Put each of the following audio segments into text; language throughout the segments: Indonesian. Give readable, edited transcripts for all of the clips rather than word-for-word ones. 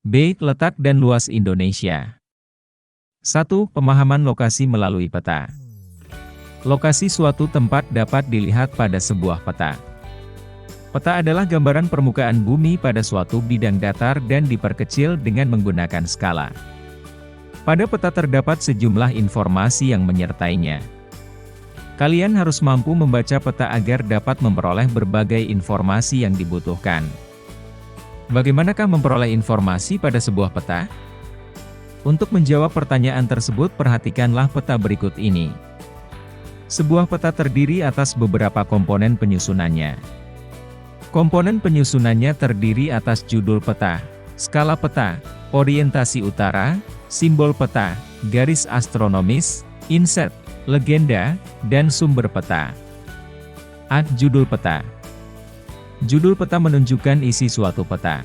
B. Letak dan luas Indonesia. 1. Pemahaman lokasi melalui peta. Lokasi suatu tempat dapat dilihat pada sebuah peta. Peta adalah gambaran permukaan bumi pada suatu bidang datar dan diperkecil dengan menggunakan skala. Pada peta terdapat sejumlah informasi yang menyertainya. Kalian harus mampu membaca peta agar dapat memperoleh berbagai informasi yang dibutuhkan. Bagaimanakah memperoleh informasi pada sebuah peta? Untuk menjawab pertanyaan tersebut, perhatikanlah peta berikut ini. Sebuah peta terdiri atas beberapa komponen penyusunannya. Komponen penyusunannya terdiri atas judul peta, skala peta, orientasi utara, simbol peta, garis astronomis, inset, legenda, dan sumber peta. A. Judul peta. Judul peta menunjukkan isi suatu peta.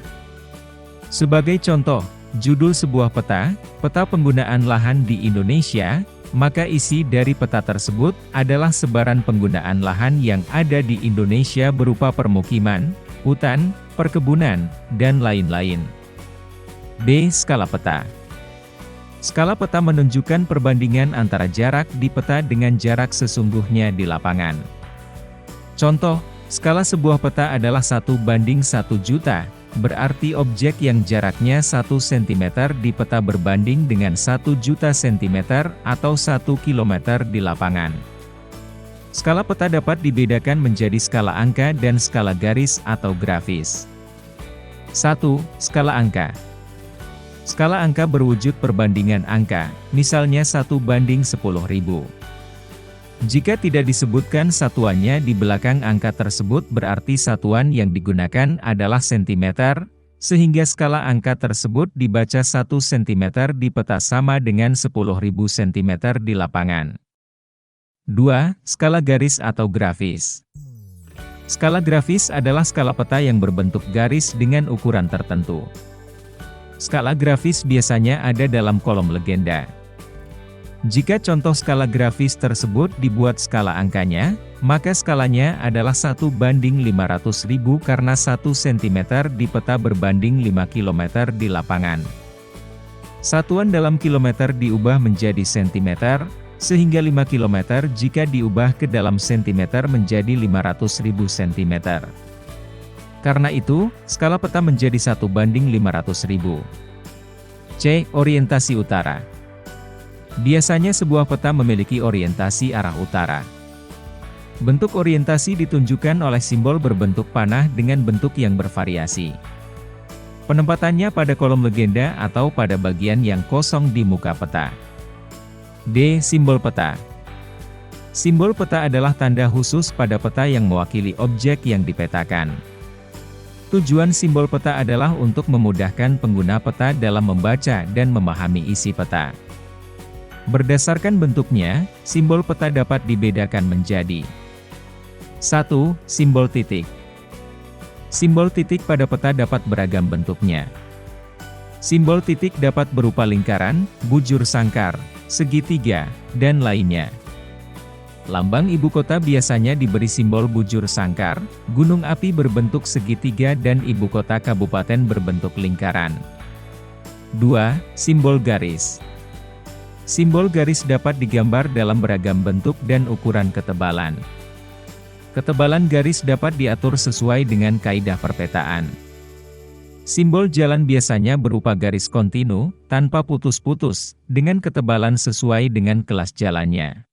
Sebagai contoh, judul sebuah peta, peta penggunaan lahan di Indonesia, maka isi dari peta tersebut adalah sebaran penggunaan lahan yang ada di Indonesia berupa permukiman, hutan, perkebunan, dan lain-lain. B. Skala peta. Skala peta menunjukkan perbandingan antara jarak di peta dengan jarak sesungguhnya di lapangan. Contoh, skala sebuah peta adalah 1:1.000.000, berarti objek yang jaraknya 1 cm di peta berbanding dengan 1.000.000 cm atau 1 km di lapangan. Skala peta dapat dibedakan menjadi skala angka dan skala garis atau grafis. 1. Skala angka. Skala angka berwujud perbandingan angka, misalnya 1:10.000. Jika tidak disebutkan satuannya di belakang angka tersebut, berarti satuan yang digunakan adalah sentimeter, sehingga skala angka tersebut dibaca 1 cm di peta sama dengan 10.000 cm di lapangan. 2. Skala garis atau grafis. Skala grafis adalah skala peta yang berbentuk garis dengan ukuran tertentu. Skala grafis biasanya ada dalam kolom legenda. Jika contoh skala grafis tersebut dibuat skala angkanya, maka skalanya adalah 1:500.000 karena 1 cm di peta berbanding 5 km di lapangan. Satuan dalam kilometer diubah menjadi sentimeter, sehingga 5 km jika diubah ke dalam sentimeter menjadi 500.000 cm. Karena itu, skala peta menjadi 1:500.000. C. Orientasi utara. Biasanya sebuah peta memiliki orientasi arah utara. Bentuk orientasi ditunjukkan oleh simbol berbentuk panah dengan bentuk yang bervariasi. Penempatannya pada kolom legenda atau pada bagian yang kosong di muka peta. D. Simbol peta. Simbol peta adalah tanda khusus pada peta yang mewakili objek yang dipetakan. Tujuan simbol peta adalah untuk memudahkan pengguna peta dalam membaca dan memahami isi peta. Berdasarkan bentuknya, simbol peta dapat dibedakan menjadi 1. Simbol titik. Simbol titik pada peta dapat beragam bentuknya. Simbol titik dapat berupa lingkaran, bujur sangkar, segitiga, dan lainnya. Lambang ibu kota biasanya diberi simbol bujur sangkar, gunung api berbentuk segitiga dan ibu kota kabupaten berbentuk lingkaran. 2. Simbol garis. Simbol garis dapat digambar dalam beragam bentuk dan ukuran ketebalan. Ketebalan garis dapat diatur sesuai dengan kaidah perpetaan. Simbol jalan biasanya berupa garis kontinu, tanpa putus-putus, dengan ketebalan sesuai dengan kelas jalannya.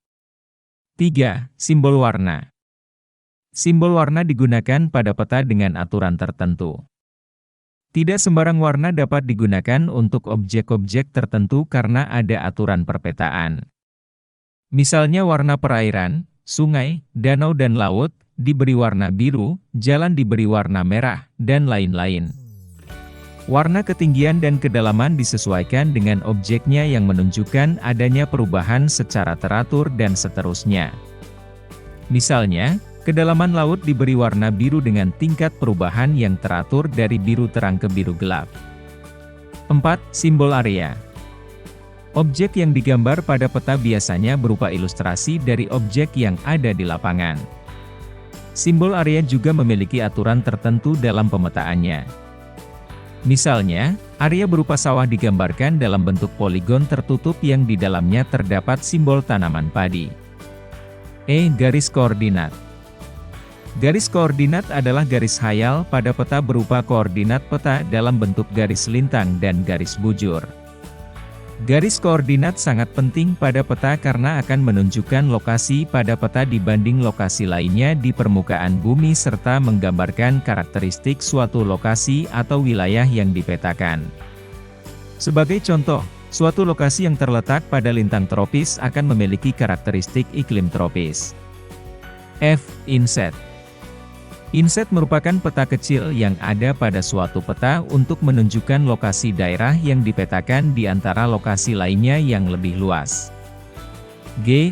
3. Simbol warna. Simbol warna digunakan pada peta dengan aturan tertentu. Tidak sembarang warna dapat digunakan untuk objek-objek tertentu karena ada aturan perpetaan. Misalnya warna perairan, sungai, danau dan laut, diberi warna biru, jalan diberi warna merah, dan lain-lain. Warna ketinggian dan kedalaman disesuaikan dengan objeknya yang menunjukkan adanya perubahan secara teratur dan seterusnya. Misalnya, kedalaman laut diberi warna biru dengan tingkat perubahan yang teratur dari biru terang ke biru gelap. 4. Simbol area. Objek yang digambar pada peta biasanya berupa ilustrasi dari objek yang ada di lapangan. Simbol area juga memiliki aturan tertentu dalam pemetaannya. Misalnya, area berupa sawah digambarkan dalam bentuk poligon tertutup yang di dalamnya terdapat simbol tanaman padi. Garis koordinat. Garis koordinat adalah garis hayal pada peta berupa koordinat peta dalam bentuk garis lintang dan garis bujur. Garis koordinat sangat penting pada peta karena akan menunjukkan lokasi pada peta dibanding lokasi lainnya di permukaan bumi serta menggambarkan karakteristik suatu lokasi atau wilayah yang dipetakan. Sebagai contoh, suatu lokasi yang terletak pada lintang tropis akan memiliki karakteristik iklim tropis. Inset. Inset merupakan peta kecil yang ada pada suatu peta untuk menunjukkan lokasi daerah yang dipetakan di antara lokasi lainnya yang lebih luas.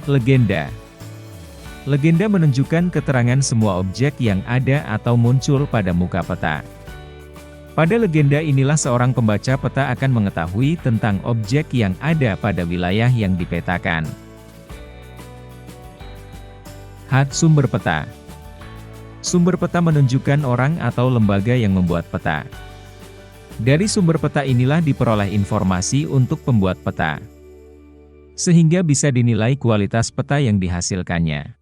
Legenda. Legenda menunjukkan keterangan semua objek yang ada atau muncul pada muka peta. Pada legenda inilah seorang pembaca peta akan mengetahui tentang objek yang ada pada wilayah yang dipetakan. Sumber peta. Sumber peta menunjukkan orang atau lembaga yang membuat peta. Dari sumber peta inilah diperoleh informasi untuk pembuat peta, sehingga bisa dinilai kualitas peta yang dihasilkannya.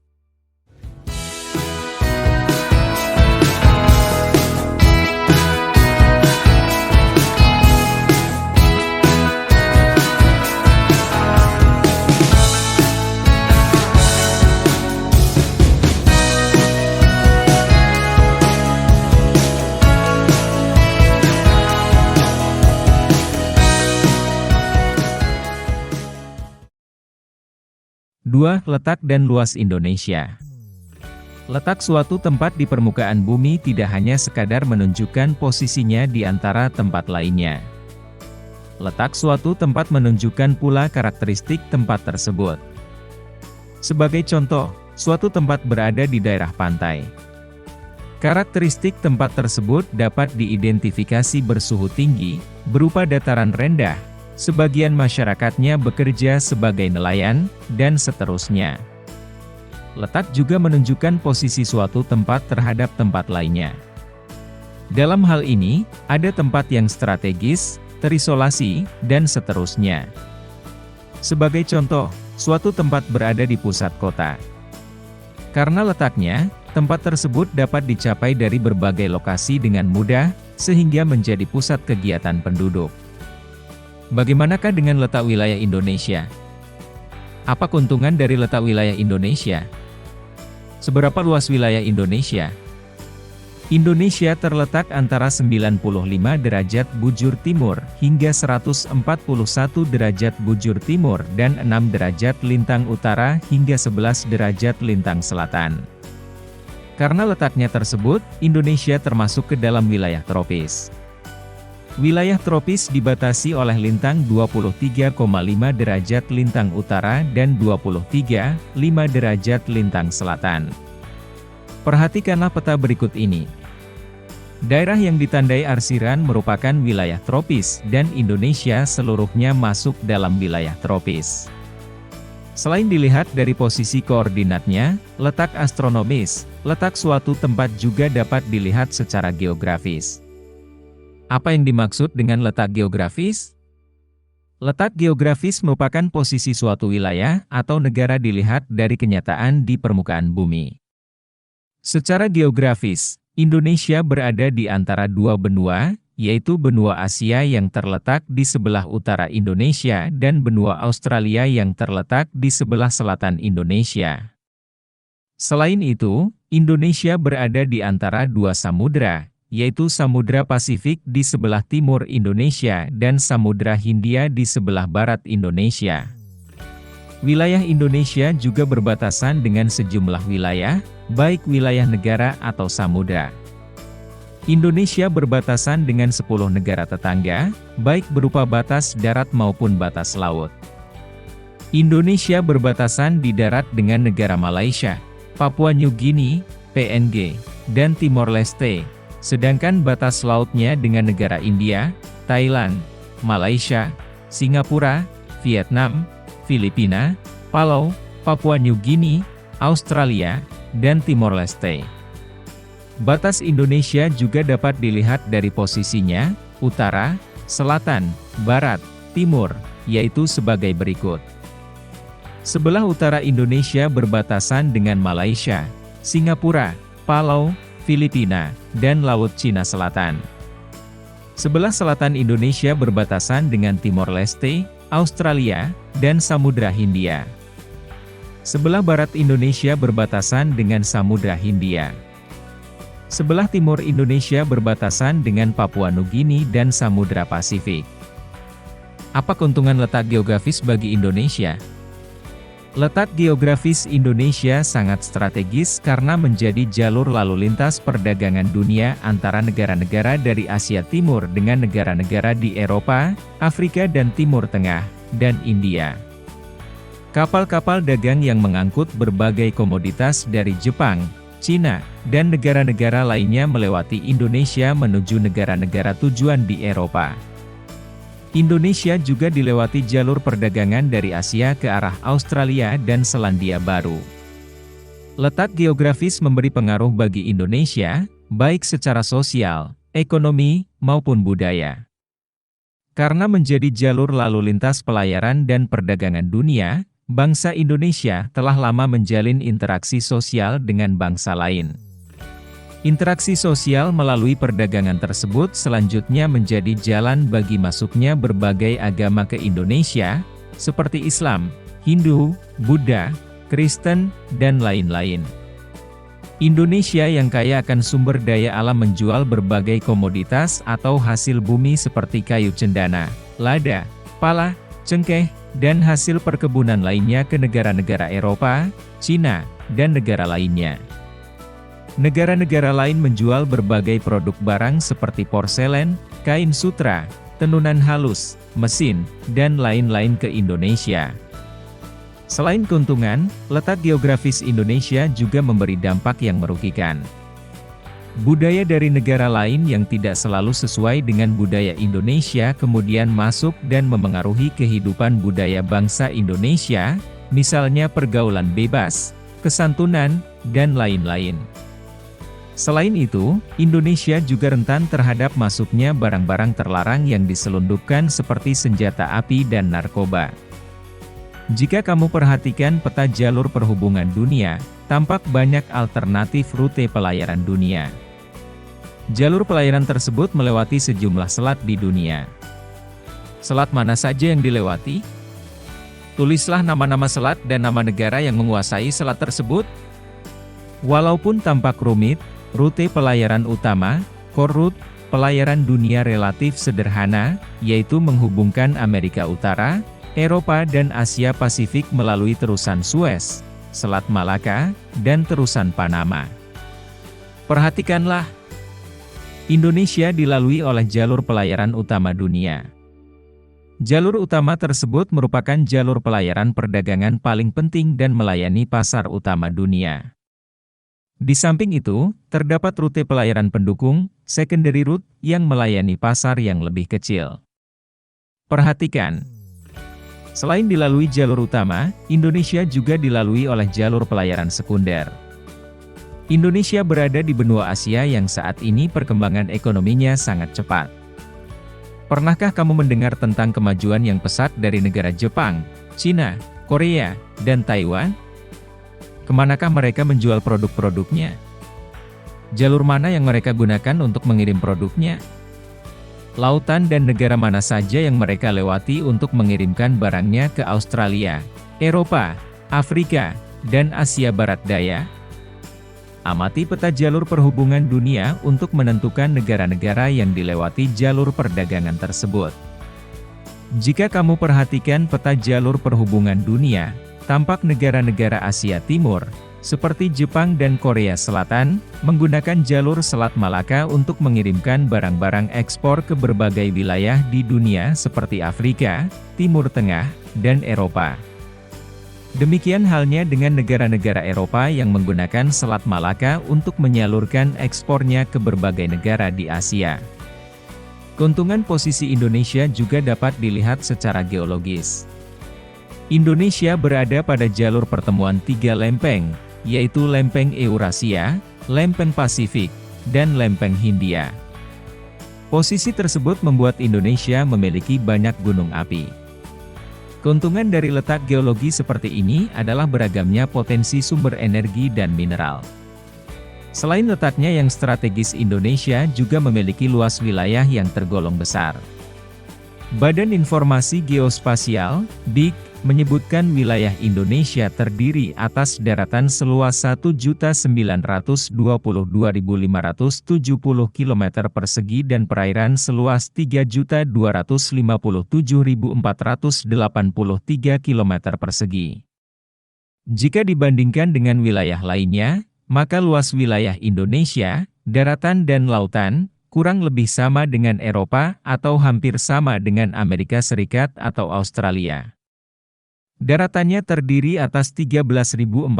Letak dan luas Indonesia. Letak suatu tempat di permukaan bumi tidak hanya sekadar menunjukkan posisinya di antara tempat lainnya. Letak suatu tempat menunjukkan pula karakteristik tempat tersebut. Sebagai contoh, suatu tempat berada di daerah pantai. Karakteristik tempat tersebut dapat diidentifikasi bersuhu tinggi, berupa dataran rendah, sebagian masyarakatnya bekerja sebagai nelayan, dan seterusnya. Letak juga menunjukkan posisi suatu tempat terhadap tempat lainnya. Dalam hal ini, ada tempat yang strategis, terisolasi, dan seterusnya. Sebagai contoh, suatu tempat berada di pusat kota. Karena letaknya, tempat tersebut dapat dicapai dari berbagai lokasi dengan mudah, sehingga menjadi pusat kegiatan penduduk. Bagaimanakah dengan letak wilayah Indonesia? Apa keuntungan dari letak wilayah Indonesia? Seberapa luas wilayah Indonesia? Indonesia terletak antara 95 derajat bujur timur hingga 141 derajat bujur timur dan 6 derajat lintang utara hingga 11 derajat lintang selatan. Karena letaknya tersebut, Indonesia termasuk ke dalam wilayah tropis. Wilayah tropis dibatasi oleh lintang 23,5 derajat lintang utara dan 23,5 derajat lintang selatan. Perhatikanlah peta berikut ini. Daerah yang ditandai arsiran merupakan wilayah tropis dan Indonesia seluruhnya masuk dalam wilayah tropis. Selain dilihat dari posisi koordinatnya, letak astronomis, letak suatu tempat juga dapat dilihat secara geografis. Apa yang dimaksud dengan letak geografis? Letak geografis merupakan posisi suatu wilayah atau negara dilihat dari kenyataan di permukaan bumi. Secara geografis, Indonesia berada di antara dua benua, yaitu benua Asia yang terletak di sebelah utara Indonesia dan benua Australia yang terletak di sebelah selatan Indonesia. Selain itu, Indonesia berada di antara dua samudra, yaitu Samudra Pasifik di sebelah timur Indonesia dan Samudra Hindia di sebelah barat Indonesia. Wilayah Indonesia juga berbatasan dengan sejumlah wilayah, baik wilayah negara atau samudra. Indonesia berbatasan dengan 10 negara tetangga, baik berupa batas darat maupun batas laut. Indonesia berbatasan di darat dengan negara Malaysia, Papua New Guinea, PNG, dan Timor Leste. Sedangkan batas lautnya dengan negara India, Thailand, Malaysia, Singapura, Vietnam, Filipina, Palau, Papua New Guinea, Australia, dan Timor Leste. Batas Indonesia juga dapat dilihat dari posisinya, utara, selatan, barat, timur, yaitu sebagai berikut. Sebelah utara Indonesia berbatasan dengan Malaysia, Singapura, Palau, Filipina, dan Laut Cina Selatan. Sebelah selatan Indonesia berbatasan dengan Timor Leste, Australia, dan Samudra Hindia. Sebelah barat Indonesia berbatasan dengan Samudra Hindia. Sebelah timur Indonesia berbatasan dengan Papua Nugini dan Samudra Pasifik. Apa keuntungan letak geografis bagi Indonesia? Letak geografis Indonesia sangat strategis karena menjadi jalur lalu lintas perdagangan dunia antara negara-negara dari Asia Timur dengan negara-negara di Eropa, Afrika dan Timur Tengah, dan India. Kapal-kapal dagang yang mengangkut berbagai komoditas dari Jepang, Cina, dan negara-negara lainnya melewati Indonesia menuju negara-negara tujuan di Eropa. Indonesia juga dilewati jalur perdagangan dari Asia ke arah Australia dan Selandia Baru. Letak geografis memberi pengaruh bagi Indonesia, baik secara sosial, ekonomi, maupun budaya. Karena menjadi jalur lalu lintas pelayaran dan perdagangan dunia, bangsa Indonesia telah lama menjalin interaksi sosial dengan bangsa lain. Interaksi sosial melalui perdagangan tersebut selanjutnya menjadi jalan bagi masuknya berbagai agama ke Indonesia, seperti Islam, Hindu, Buddha, Kristen, dan lain-lain. Indonesia yang kaya akan sumber daya alam menjual berbagai komoditas atau hasil bumi seperti kayu cendana, lada, pala, cengkeh, dan hasil perkebunan lainnya ke negara-negara Eropa, Cina, dan negara lainnya. Negara-negara lain menjual berbagai produk barang seperti porselen, kain sutra, tenunan halus, mesin, dan lain-lain ke Indonesia. Selain keuntungan, letak geografis Indonesia juga memberi dampak yang merugikan. Budaya dari negara lain yang tidak selalu sesuai dengan budaya Indonesia kemudian masuk dan memengaruhi kehidupan budaya bangsa Indonesia, misalnya pergaulan bebas, kesantunan, dan lain-lain. Selain itu, Indonesia juga rentan terhadap masuknya barang-barang terlarang yang diselundupkan seperti senjata api dan narkoba. Jika kamu perhatikan peta jalur perhubungan dunia, tampak banyak alternatif rute pelayaran dunia. Jalur pelayaran tersebut melewati sejumlah selat di dunia. Selat mana saja yang dilewati? Tulislah nama-nama selat dan nama negara yang menguasai selat tersebut. Walaupun tampak rumit, rute pelayaran utama, core route, pelayaran dunia relatif sederhana, yaitu menghubungkan Amerika Utara, Eropa dan Asia Pasifik melalui terusan Suez, Selat Malaka, dan terusan Panama. Perhatikanlah, Indonesia dilalui oleh jalur pelayaran utama dunia. Jalur utama tersebut merupakan jalur pelayaran perdagangan paling penting dan melayani pasar utama dunia. Di samping itu, terdapat rute pelayaran pendukung, secondary route, yang melayani pasar yang lebih kecil. Perhatikan, selain dilalui jalur utama, Indonesia juga dilalui oleh jalur pelayaran sekunder. Indonesia berada di benua Asia yang saat ini perkembangan ekonominya sangat cepat. Pernahkah kamu mendengar tentang kemajuan yang pesat dari negara Jepang, Cina, Korea, dan Taiwan? Kemanakah mereka menjual produk-produknya? Jalur mana yang mereka gunakan untuk mengirim produknya? Lautan dan negara mana saja yang mereka lewati untuk mengirimkan barangnya ke Australia, Eropa, Afrika, dan Asia Barat Daya? Amati peta jalur perhubungan dunia untuk menentukan negara-negara yang dilewati jalur perdagangan tersebut. Jika kamu perhatikan peta jalur perhubungan dunia, tampak negara-negara Asia Timur, seperti Jepang dan Korea Selatan, menggunakan jalur Selat Malaka untuk mengirimkan barang-barang ekspor ke berbagai wilayah di dunia seperti Afrika, Timur Tengah, dan Eropa. Demikian halnya dengan negara-negara Eropa yang menggunakan Selat Malaka untuk menyalurkan ekspornya ke berbagai negara di Asia. Keuntungan posisi Indonesia juga dapat dilihat secara geologis. Indonesia berada pada jalur pertemuan tiga lempeng, yaitu Lempeng Eurasia, Lempeng Pasifik, dan Lempeng Hindia. Posisi tersebut membuat Indonesia memiliki banyak gunung api. Keuntungan dari letak geologi seperti ini adalah beragamnya potensi sumber energi dan mineral. Selain letaknya yang strategis, Indonesia juga memiliki luas wilayah yang tergolong besar. Badan Informasi Geospasial, BIG, menyebutkan wilayah Indonesia terdiri atas daratan seluas 1.922.570 km persegi dan perairan seluas 3.257.483 km persegi. Jika dibandingkan dengan wilayah lainnya, maka luas wilayah Indonesia, daratan dan lautan, kurang lebih sama dengan Eropa atau hampir sama dengan Amerika Serikat atau Australia. Daratannya terdiri atas 13.466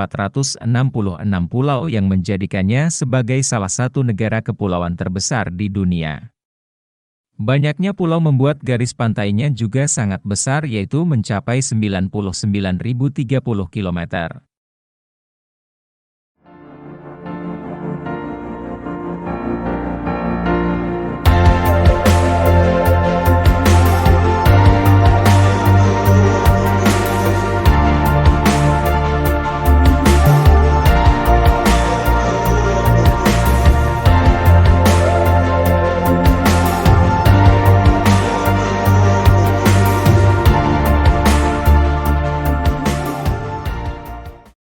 pulau yang menjadikannya sebagai salah satu negara kepulauan terbesar di dunia. Banyaknya pulau membuat garis pantainya juga sangat besar, yaitu mencapai 99.030 km.